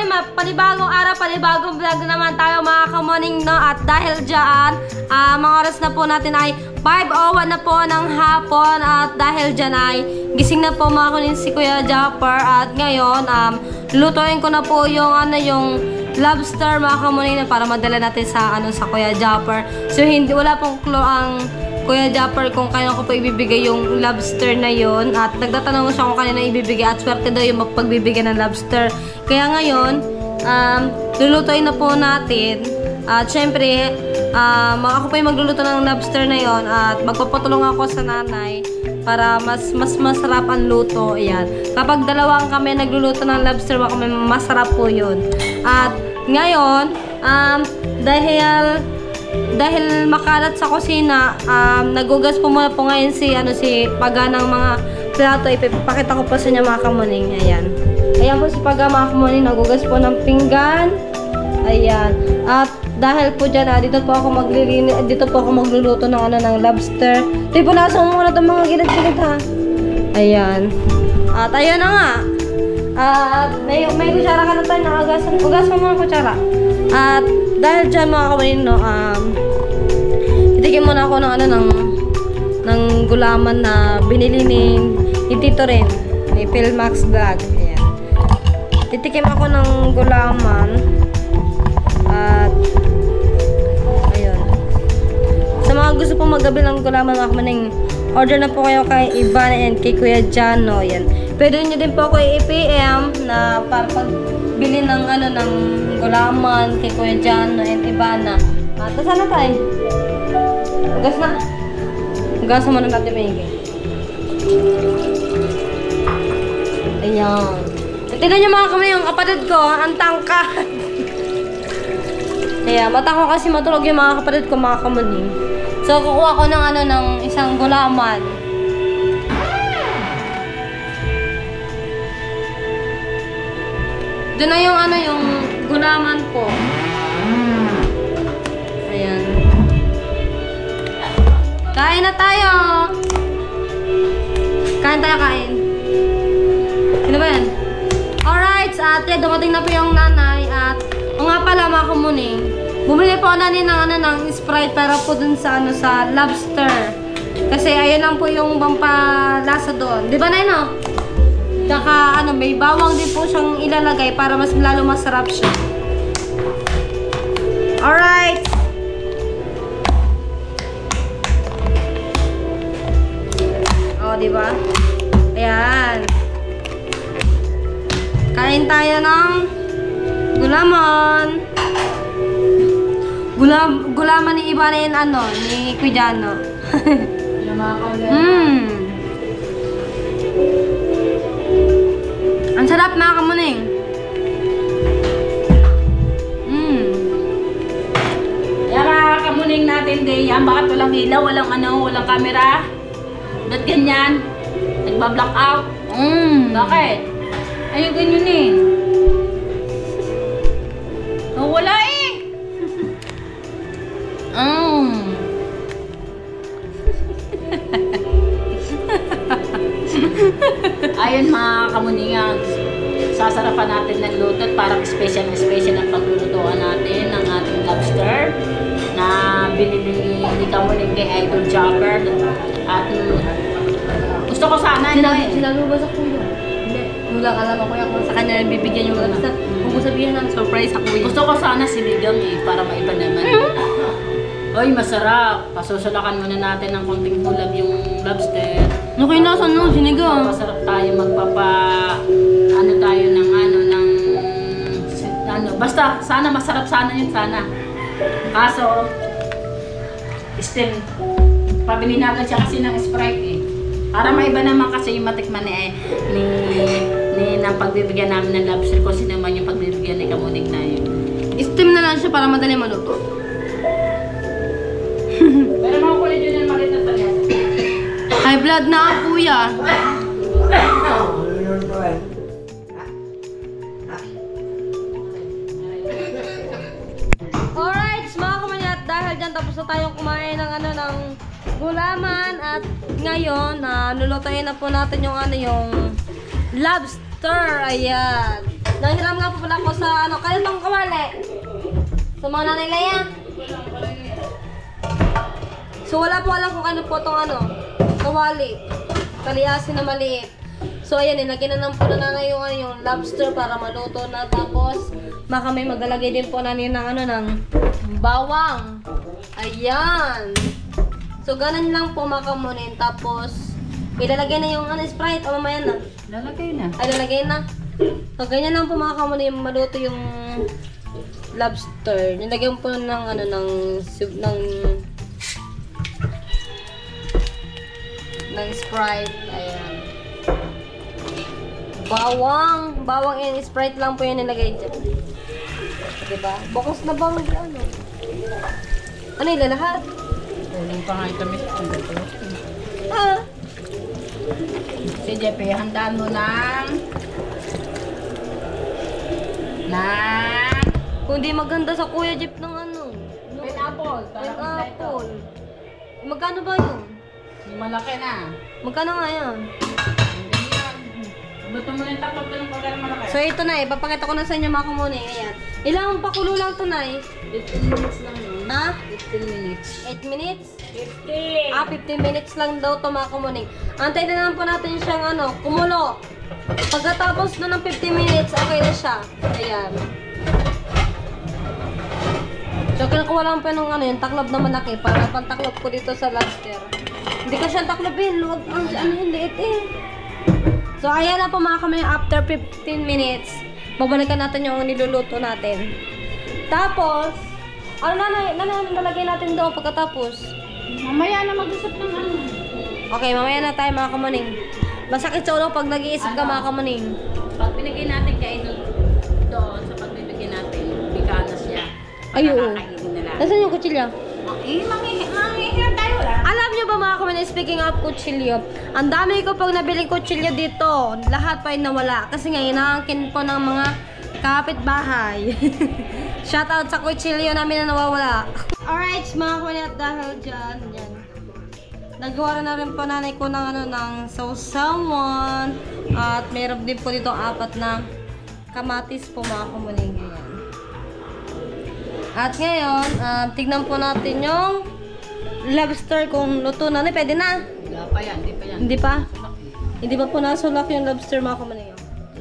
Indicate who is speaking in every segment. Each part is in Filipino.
Speaker 1: panibagong araw, panibagong vlog naman tayo mga kamoning, no? At dahil dyan, mga oras na po natin ay 5:01 na po ng hapon. At dahil dyan ay gising na po mga kamoning si Kuya Japper. At ngayon, lutuin ko na po yung, yung lobster mga kamoning para madala natin sa, sa Kuya Japper. So, wala pong clue ang Kuya Japper kung kailan ko po ibibigay yung lobster na yon. At nagtatanong siya kung kailan ibibigay at swerte daw yung magpagbibigay ng lobster. Kaya ngayon, lulutuin na po natin. At syempre, ako po yung magluluto ng lobster na yon. At magpapatulong ako sa nanay para mas masarap ang luto. Ayan. Kapag dalawang kami nagluluto ng lobster, masarap po yun. At ngayon, dahil makalat sa kusina, nagugas po muna po ngayon si Paga ng mga plato. Ipapakita ko po sa inyo mga kamuning. Ayan. Ayan po si Paga mga kamuning, nagugas po ng pinggan. Ayan. At dahil po dyan, dito po ako magluluto ng ng lobster. Ito po nasa muna itong mga gilid-gilid ha. Ayan. At ayun na nga. May kutsara ka na tayo na agasan. Ugas mo mga kutsara. At dahil dyan mga kawanin, no, titikin muna ako ng gulaman na binili ni Tito rin, ni Philmax Vlog. Ayan. Titikim ako ng gulaman. At ayun. Sa mga gusto pong maggabil ng gulaman mga kamaning, order na po kayo kay Ivan and kay Kuya Jano. Ayan. Pwede nyo din po ako i-PM na para pagbili ng ng gulaman kay Kuya Jano and Ivana. Saan na tayo? Ugas na. Ugasan muna natin maigi. Ayan. Tignan nyo mga kamay, yung kapatid ko, ang tangkad. Ayan, matangko kasi matulog yung mga kapatid ko, mga kamuning. So, kukuha ko ng ng isang gulaman. Doon na yung yung gulaman po. Ayan. Kain na tayo. Kain tayo, kain. Ano ba yan? Alright, ate, dumating na po yung nanay. At, nga pala mga kamuning, bumili po na din ng Sprite para po dun sa sa lobster. Kasi ayun lang po yung pampalasa doon. Di ba na yun, Tsaka, may bawang din po siyang ilalagay para mas lalo masarap siya. Alright! O, diba? Ayan. Kain tayo ng gulaman. Gulaman ni Iba na yun, ni Kuidano. Ang sarap mga kamuning.
Speaker 2: Yan mga kamuning natin din. Yan, bakit walang ilaw, walang camera? Ba't ganyan? Nagba-block out? Bakit? Ayun ganyan eh. Oh, wala eh. Ayun mga kamuningan, sasarapan natin ng luto at parang special ang paglulutuan natin ng ating lobster na binili ni kamuning kay Idol Japper. At gusto ko sana
Speaker 1: Sinabi ba sa kuya? Hindi. Mula ka lang ako kung sa kanya bibigyan yung lobster. Kung mo sabihin ng surprise sa kuya.
Speaker 2: Gusto ko sana sinigang para maiba naman. Oy, masarap. Pasusulakan muna natin ng konting hulab yung lobster.
Speaker 1: Okay na, sinigang.
Speaker 2: Masarap tayo tayo ng basta, sana masarap sana yun, sana. Kaso, still, pabili natin siya kasi ng Sprite eh. Para maiba naman kasi yung matikman ni pagbibigyan namin ng lobster ko, naman yung pagbibigyan ni kamuning na yun.
Speaker 1: Steam na lang siya para madali maluto.
Speaker 2: Pero mga kulit yun yung maliit na talyan.
Speaker 1: High blood na ako, kuya. Alright, mga kumanyan, dahil dyan tapos na tayong kumain ng ng gulaman at ngayon, lulutuin na po natin yung yung lobster. Ayan. Nahiram nga po pala ako sa ano, kanitong kawali. Sa mga nanay Leia. So wala po alam kung ano po itong ano, kawali. Kaliasin na maliit. So ayan, nilagyan na lang po na nanay yung lobster para maluto na. Tapos baka may maglalagay din po nanay ng ano, ng bawang. Ayan. So ganun lang po mga kamunin. Tapos ilalagay na yung ano, Sprite o mamaya na.
Speaker 2: Lalagay na.
Speaker 1: Ay, lalagay na. So ganyan lang po mga kamunin, maluto yung lobster. Nilagyan po ng ano, ng Sprite. Ayan. Bawang and Sprite lang po yung nilagay dyan. Diba? Bukas na bang ano? Ano yung lahat?
Speaker 2: Kulang pa nga ito, Miss.
Speaker 1: Ah!
Speaker 2: Si Jeppe, handaan mo ng
Speaker 1: Kung di maganda sa Kuya Jeep ng ano?
Speaker 2: pineapple.
Speaker 1: Pineapple. Magkano ba yun?
Speaker 2: Malaki na.
Speaker 1: Magkano nga yan?
Speaker 2: Ganyan. Buto mo yung takot ng pagkara malaki.
Speaker 1: So ito na eh, papakita ko na sa inyo mga kumuni. Ayan. Ilang pakulo lang ito na eh?
Speaker 2: 15 minutes lang yun.
Speaker 1: Ha?
Speaker 2: 15 minutes.
Speaker 1: 8 minutes?
Speaker 2: 15!
Speaker 1: 15 minutes lang daw ito mga kumuni. Antay na naman po natin siyang ano, kumulo. Pagkatapos na ng 15 minutes, okay na siya. Ayan. So kinukuha lang po ng ano, yung taklob na malaki para pantaklob ko dito sa lobster. Hindi ko siya taklobin. Huwag ang ano yung liit eh. So ayan na po mga kamay, after 15 minutes, babalikan natin yung niluluto natin. Tapos, ano nalagay natin doon pagkatapos?
Speaker 2: Mamaya na mag-usap ng ano.
Speaker 1: Okay, mamaya na tayo mga kamaning. Masakit sa ulo pag nag-iisip ka mga kamaning.
Speaker 2: Pag binigay natin kay doon sa pagbibigay natin, bikanas niya.
Speaker 1: Ay, oo.
Speaker 2: Nakakainin nila.
Speaker 1: Nasaan yung kutsilyo?
Speaker 2: Manghihirap tayo lang.
Speaker 1: Alam nyo ba mga kamaning, speaking of kutsilyo, ang dami ko pag nabiling kutsilyo dito, lahat pa yung nawala. Kasi nga, inaangkin po ng mga kapitbahay. Shoutout sa kutsilyo namin na nawawala. Alright, mga kamaning, at dahil dyan, yan. Nagawa na rin po nanay ko ng ano, ng sausawan. At meron din po dito 4 na kamatis po mga kamaning. Yan. At ngayon, tignan po natin yung lobster kung luto na. Pwede na?
Speaker 2: Wala pa yan, hindi pa yan.
Speaker 1: Hindi pa? Hindi pa po nasulak yung lobster mga kamaning.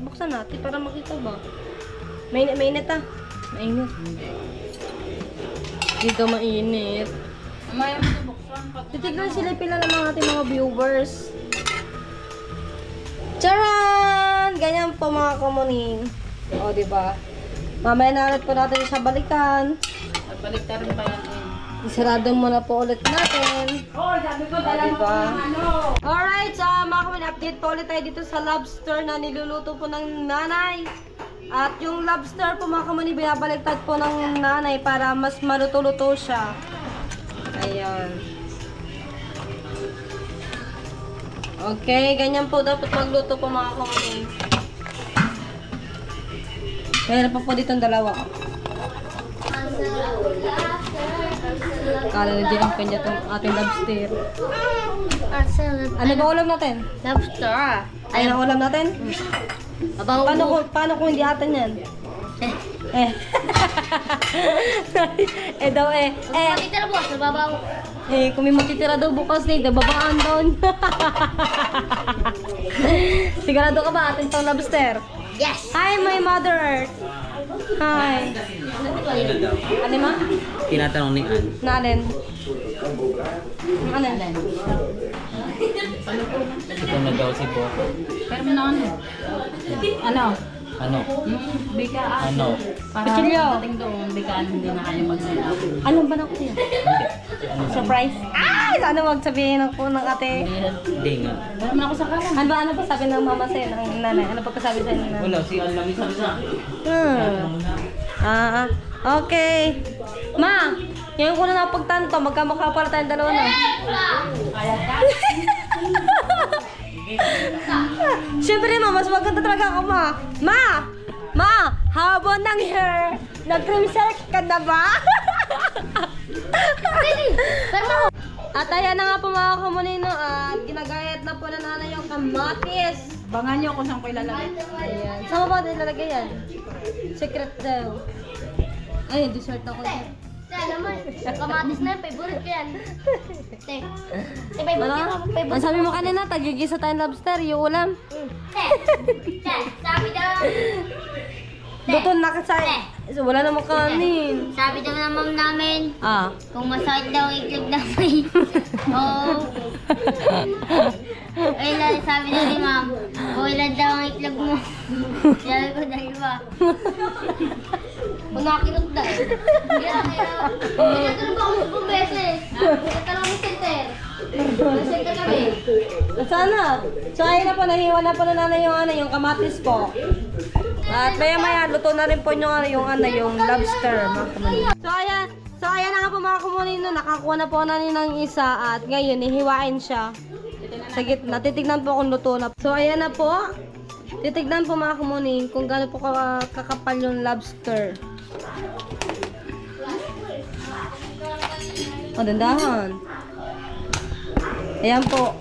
Speaker 1: Buksan natin para makita ba? Mainit ah. Mainit. Dito mainit.
Speaker 2: Mamaya mo buksan.
Speaker 1: Titignan sila pila ng mga ating mga viewers. Charan! Ganyan po mga kamaning. O, diba? Mamaya na ulit po natin sa balikan.
Speaker 2: Nagbalik ta rin pa yan eh.
Speaker 1: Isarado muna po ulit natin.
Speaker 2: Oh, sabi ko dala mo
Speaker 1: Diba?
Speaker 2: ng ano.
Speaker 1: Alright, mga kamaning, update po ulit tayo dito sa lobster na niluluto po ng nanay. At yung lobster po mga kamaning, binabaliktad po ng nanay para mas maluto-luto siya. Ayan. Okay, ganyan po dapat magluto po mga kamaning. Meron pa po dito ang dalawa. Kala na din ang kanya itong ating lobster. Ano ba ulam natin?
Speaker 3: Lobster.
Speaker 1: Ayun ang ulam natin? Paano kung hindi atin yan? Eh. Daw eh.
Speaker 3: Matitira bukas sa babaw.
Speaker 1: Kung may matitira daw bukas na, babaan doon. Sigurado ka ba atin tong lobster?
Speaker 3: Yes!
Speaker 1: Hi, my Mother Earth. Hi. Ano ma?
Speaker 4: Tinatanong ni Ann.
Speaker 1: Nalen. Ano?
Speaker 4: Ito na daw si Boko.
Speaker 2: Pero mo na ano? Ano?
Speaker 4: Ano?
Speaker 2: Bigaan.
Speaker 4: Ano?
Speaker 2: Para
Speaker 1: Kutsilyo.
Speaker 2: dating doon, bigaan hindi na kayo magsalap.
Speaker 1: Anong ba na ko yan?
Speaker 4: Hindi. Ano?
Speaker 1: Surprise. Ay! Sana magsabihin ako ng ate.
Speaker 4: Hindi nga.
Speaker 2: Wala mo na ako sa kanan.
Speaker 1: Ano pa sabi ng mama sa'yo, ng nanay? Ano pa sabi sa'yo ng nanay?
Speaker 4: Wala, si Ann lang yung sabi sa akin.
Speaker 1: Okay. Ma, ngayon ko na napagtanto, magkamukha pala tayong dalawa na. Siyempre ma, mas maganda talaga ako ma. Ma, habang ng hair, nag-trim select ka na ba? At ayan na nga po mga kamunino, at ginagayat na po na nanay yung kamatis.
Speaker 2: Abangan nyo kung saan ko ilalagay.
Speaker 1: Ayan. Saan mo ba nilalagay yan? Secret daw. Ay, dessert ako dyan.
Speaker 3: Te, alam mo, kamatis na yan, favorite ko yan. Te, favorite
Speaker 1: Ano?
Speaker 3: ko, favorite
Speaker 1: Ang sabi mo kanina, tagigisa tayong lobster, yung ulam.
Speaker 3: Te, sabi daw,
Speaker 1: Luto na kasi. So, wala namang kanin.
Speaker 3: sabi daw ng mom namin,
Speaker 1: Ah.
Speaker 3: kung masakit daw ang itlog na may, oh. Ayun, sabi daw ni ma'am, kung ilan daw ang itlog mo. Sabi ko dahil ba? Kung nakakilot daw. Yan, pinatulog ako 10 beses. Pinatulog ako center. Center kami.
Speaker 1: Sana. So, ayun na po, nahiwa na po na nanay yung kamatis po. At maya luto na rin po yung lobster, mga kumunin. So, ayan na nga po mga kumunin, no, nakakuha na po na ng isa at ngayon, hihiwain siya. Sa gitna, titignan po kung luto na. So, ayan na po. Titignan po mga kumunin kung gaano po kakapal yung lobster. O, dandahan. Ayan po.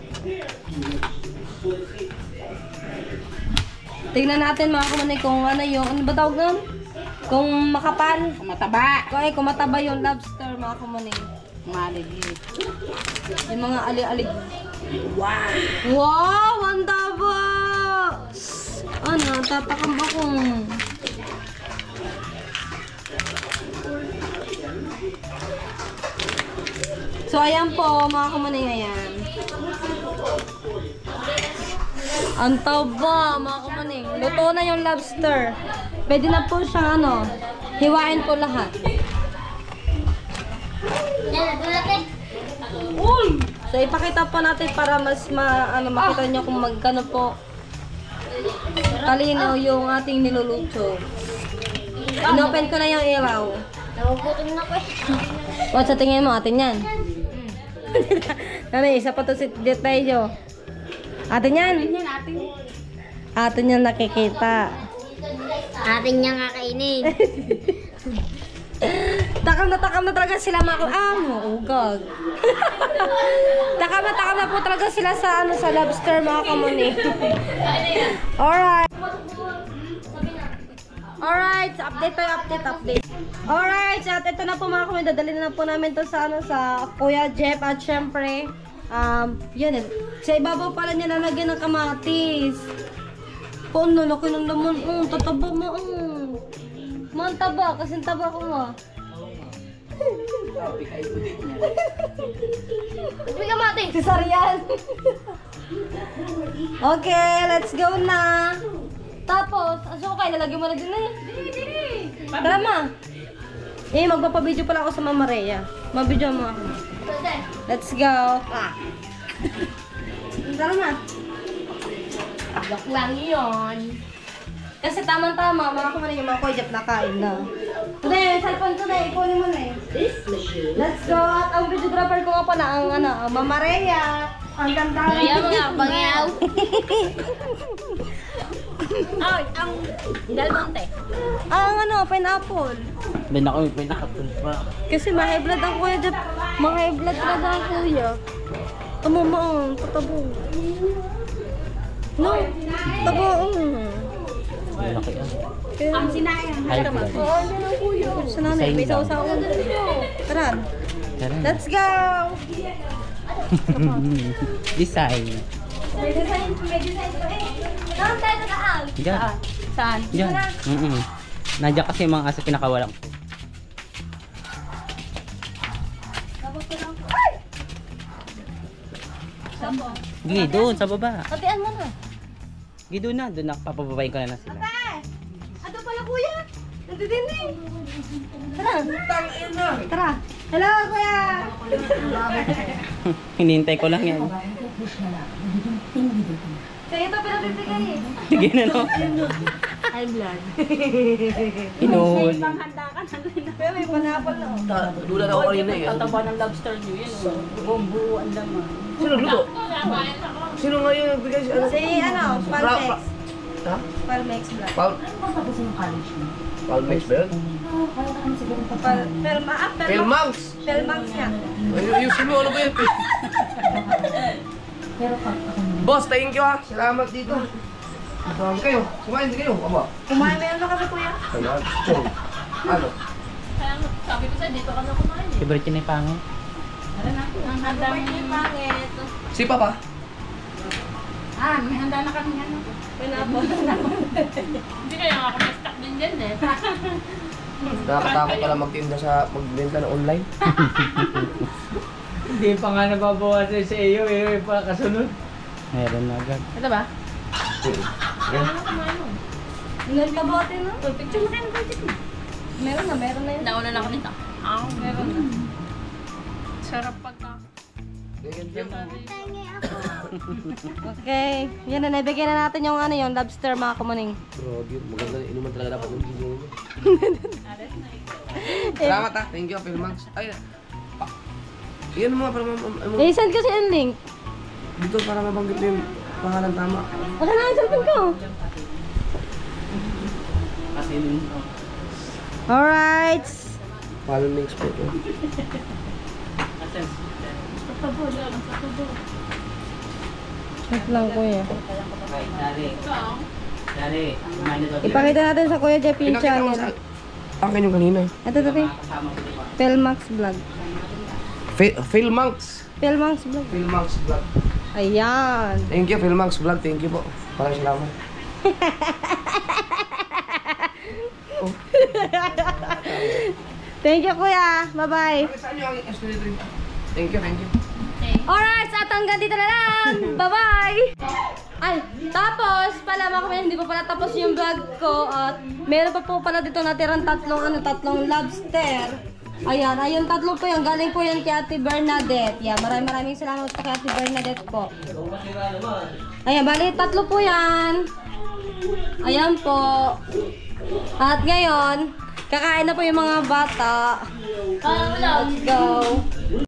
Speaker 1: Tignan natin mga kumunin kung ano yung, ano ba tawag nun? Kung makapal.
Speaker 2: Mataba.
Speaker 1: Kung mataba yung lobster mga kumunin.
Speaker 2: Maligi.
Speaker 1: Yung mga alig-alig.
Speaker 2: Wow!
Speaker 1: Wow! Ang taba! Ano? Tatakam akong. So, ayan po, mga kumuning, ayan. Ang taba, mga kumuning. Luto na yung lobster. Pwede na po siyang, ano, hiwain po lahat.
Speaker 3: Yan, nagulat eh.
Speaker 1: So, ipakita po natin para mas makita nyo kung magkano po talino yung ating niluluto. Inopen ko na yung ilaw.
Speaker 3: Nagugutom na ko eh.
Speaker 1: What sa tingin mo? Atin yan. Nanay, isa pa to si Detayo. Atin yan. Atin yan nakikita.
Speaker 3: Ating niyang kakainin.
Speaker 1: Takam na talaga sila mga ugag. Takam na po talaga sila sa sa lobster mga kamuni. Alright. Alright, so update. Alright, at ito na po mga kamuni, dadalhin na po namin to sa sa Kuya Jeff at syempre yun sa ibabaw pala niya lalagyan ng kamatis. Paano laki ng laman, tataba mo. Man taba, kasi taba ko nga.
Speaker 3: Uy, kamati.
Speaker 1: Cesarian. Okay, let's go na. Tapos, asukay, lalagyan mo na din na eh. Tara ma. Magpapabideo pala ako sa Mama Rhea. Mabidyo mo ako. Let's go. Tara ma.
Speaker 3: Joke lang yun.
Speaker 1: Kasi tamang-tama, mga kumanin yung mga koyjap na kain na. Today, cellphone today, ikunin mo na eh. Let's go! At ang videographer ko nga pala, ang Mama Rhea. Ang ganda.
Speaker 3: Kaya mga bangyaw. Ay, ang Del Monte.
Speaker 1: Ang pineapple.
Speaker 4: Then ako may pinakapul pa.
Speaker 1: Kasi ma-high blood ang kuya, Jeff. Ma-high blood talaga ang kuya. Tamo, patabo. No, tabo.
Speaker 4: Malaki ah.
Speaker 2: Ang sinayang.
Speaker 4: High blood.
Speaker 1: Oo, yun ang kuya. Sa nanay, may sausawan. Tara,
Speaker 4: Tara.
Speaker 1: let's go!
Speaker 4: Design.
Speaker 1: May design po eh. Saan tayo nakaan?
Speaker 4: Diyan.
Speaker 2: Saan?
Speaker 4: Diyan. Nandiyan kasi yung mga aso pinakawalan. Gigi, doon sa baba.
Speaker 1: Hatian mo na.
Speaker 4: Gigi, doon na. Doon na. Papababayin ko na sila.
Speaker 1: Ato pala kuya. Nandito eh. Tara. Tara. Hello kuya.
Speaker 4: Hinihintay ko lang yan.
Speaker 1: Kaya ito pinabibigay eh.
Speaker 4: Sige na no.
Speaker 1: High blood.
Speaker 4: Inuhuli.
Speaker 2: Handa ka na.
Speaker 1: Kaya may panapal na.
Speaker 5: Dula na ako kanina eh.
Speaker 2: Tataba ng lobster nyo yun. Buong buo ang laman.
Speaker 5: Sino luto? Sino nga yung nagbigay si ano?
Speaker 1: Si Palmex.
Speaker 5: Ha?
Speaker 1: Palmex blood.
Speaker 5: Palmex ba yun? Pelmax!
Speaker 1: Pelmax nga.
Speaker 5: Yung sino ano ba yun? Boss, thank you ah. Salamat dito. Kumain kayo. Kumain din kayo. Aba.
Speaker 2: Kumain meron na kami kuya.
Speaker 5: Ayan. Chong. Ano?
Speaker 2: Kaya sabi ko sa'yo, dito ka na kumain eh.
Speaker 4: Favorite yun ay pangit.
Speaker 2: Ano na, ang handa yung pangit.
Speaker 5: Si Papa?
Speaker 2: Ah, may handa na kami ano. Hindi kaya ako na-stuck din dyan eh.
Speaker 5: Nakakatakot pala magtinda sa magbenta na online.
Speaker 6: Hindi pa nga nababawasan sa iyo eh, pa kasunod.
Speaker 4: Meron na agad.
Speaker 2: Ito ba?
Speaker 5: Yan.
Speaker 1: Ilan ka bote no?
Speaker 2: Picture mo kayo ng budget mo.
Speaker 1: Meron na yun.
Speaker 2: Nauna na ako nito. Meron na. Sarap pagka.
Speaker 1: Okay. Yan na, nabigyan na natin yung ano yung lobster mga kamuning.
Speaker 5: Grabe, maganda inuman talaga dapat yung video nyo. Salamat ah, thank you, Philmax. Ay, yan mga para
Speaker 1: I-send kasi yung link.
Speaker 5: dito para mabanggit mo yung pangalan tama.
Speaker 1: Wala na yung cellphone ko.
Speaker 4: Kasi
Speaker 1: Alright.
Speaker 5: Follow links po ito.
Speaker 1: Wait lang kuya.
Speaker 4: Dari, kumain na daw.
Speaker 1: Ipakita natin sa Kuya Jeff yung
Speaker 5: Pinakita mo
Speaker 1: channel.
Speaker 5: sa akin yung kanina.
Speaker 1: Ito. Pelmax Vlog.
Speaker 5: Philmax.
Speaker 1: Pelmax Vlog.
Speaker 5: Philmax Vlog.
Speaker 1: Ayan.
Speaker 5: Thank you, Philmax Vlog. Thank you po. Maraming salamat.
Speaker 1: Thank you kuya. Bye-bye.
Speaker 5: Saan yung S23? Thank you, thank you.
Speaker 1: Alright, at hanggang dito na lang. Bye-bye! Ay, tapos pala mga kapatid, hindi pa pala tapos yung vlog ko at meron pa po pala dito natirang tatlong lobster. Ayan, ayun tatlo po yan. Galing po yan kay Ate Bernadette. Yan, maraming salamat po kay Ate Bernadette po. Ayan, bali tatlo po yan. Ayan po. At ngayon, kakain na po yung mga bata. Let's go.